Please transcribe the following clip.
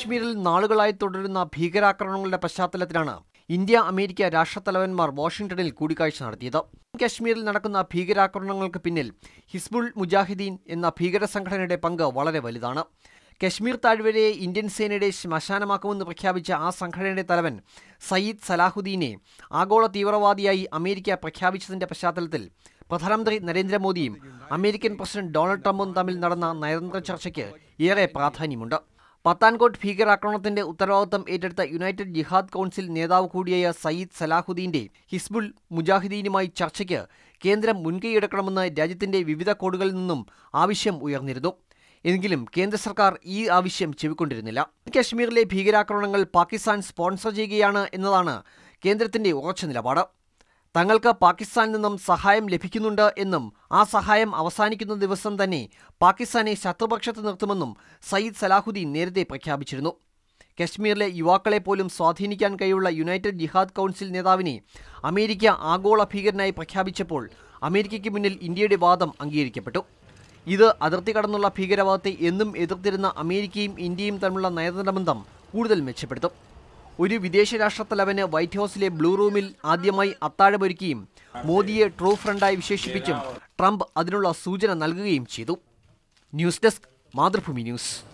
കശ്മീരിൽ നാളുകളായി തുടരുന്ന ഭീകരാക്രമണങ്ങളുടെ പശ്ചാത്തലത്തിലാണ് ഇന്ത്യ അമേരിക്ക രാഷ്ട്രത്തലവന്മാർ വാഷിംഗ്ടണിൽ കൂടിക്കാഴ്ച നടത്തിയത്. കശ്മീരിൽ നടക്കുന്ന ഭീകരാക്രമണങ്ങൾക്ക് പിന്നിൽ ഹിസ്ബുൾ മുജാഹിദീൻ എന്ന ഭീകര സംഘടനയുടെ പങ്ക് വളരെ വലുതാണ്. കശ്മീർ താഴ്വരയെ ഇന്ത്യൻ സേനയുടെ ശ്മശാനമാക്കുമെന്ന് പ്രഖ്യാപിച്ച ആ സംഘടനയുടെ തലവൻ സയ്യിദ് സലാഹുദ്ദീനെ ആഗോള തീവ്രവാദിയായി അമേരിക്ക പ്രഖ്യാപിച്ചതിന്റെ പശ്ചാത്തലത്തിൽ പ്രധാനമന്ത്രി നരേന്ദ്രമോദിയും അമേരിക്കൻ പ്രസിഡന്റ് ഡൊണാൾഡ് ട്രംപും തമ്മിൽ നടന്ന നയതന്ത്ര ചർച്ചയ്ക്ക് ഏറെ പ്രാധാന്യമുണ്ട്. പത്താൻകോട്ട് ഭീകരാക്രമണത്തിന്റെ ഉത്തരവാദിത്തം ഏറ്റെടുത്ത യുണൈറ്റഡ് ജിഹാദ് കൗൺസിൽ നേതാവ് കൂടിയായ സയ്യിദ് സലാഹുദ്ദീന്റെ ഹിസ്ബുൾ മുജാഹിദീനുമായി ചർച്ചയ്ക്ക് കേന്ദ്രം മുൻകൈയെടുക്കണമെന്ന് രാജ്യത്തിന്റെ വിവിധ കോണുകളിൽ നിന്നും ആവശ്യം ഉയർന്നിരുന്നു. എങ്കിലും കേന്ദ്ര സർക്കാർ ഈ ആവശ്യം ചെവിക്കൊണ്ടിരുന്നില്ല. കശ്മീരിലെ ഭീകരാക്രമണങ്ങൾ പാകിസ്ഥാൻ സ്പോൺസർ ചെയ്യുകയാണ് എന്നതാണ് കേന്ദ്രത്തിന്റെ ഉറച്ച നിലപാട്. തങ്ങൾക്ക് പാകിസ്ഥാനിൽ നിന്നും സഹായം ലഭിക്കുന്നുണ്ട് എന്നും ആ സഹായം അവസാനിക്കുന്ന ദിവസം തന്നെ പാകിസ്ഥാനെ ശത്രുപക്ഷത്ത് നിർത്തുമെന്നും സയ്യിദ് സലാഹുദ്ദീൻ നേരത്തെ പ്രഖ്യാപിച്ചിരുന്നു. കശ്മീരിലെ യുവാക്കളെ പോലും സ്വാധീനിക്കാൻ കഴിവുള്ള യുണൈറ്റഡ് ജിഹാദ് കൗൺസിൽ നേതാവിനെ അമേരിക്ക ആഗോള ഭീകരനായി പ്രഖ്യാപിച്ചപ്പോൾ അമേരിക്കയ്ക്ക് മുന്നിൽ ഇന്ത്യയുടെ വാദം അംഗീകരിക്കപ്പെട്ടു. ഇത് അതിർത്തി കടന്നുള്ള ഭീകരവാദത്തെ എന്നും എതിർത്തിരുന്ന അമേരിക്കയും ഇന്ത്യയും തമ്മിലുള്ള നയതന്ത്ര ബന്ധം കൂടുതൽ മെച്ചപ്പെടുത്തും. ഒരു വിദേശ രാഷ്ട്രത്തലവന് വൈറ്റ് ഹൗസിലെ ബ്ലൂ റൂമിൽ ആദ്യമായി അത്താഴമൊരുക്കിയും മോദിയെ ട്രൂ ഫ്രണ്ടായി വിശേഷിപ്പിച്ചും ട്രംപ് അതിനുള്ള സൂചന നൽകുകയും ചെയ്തു. News desk, Mathrubhumi news.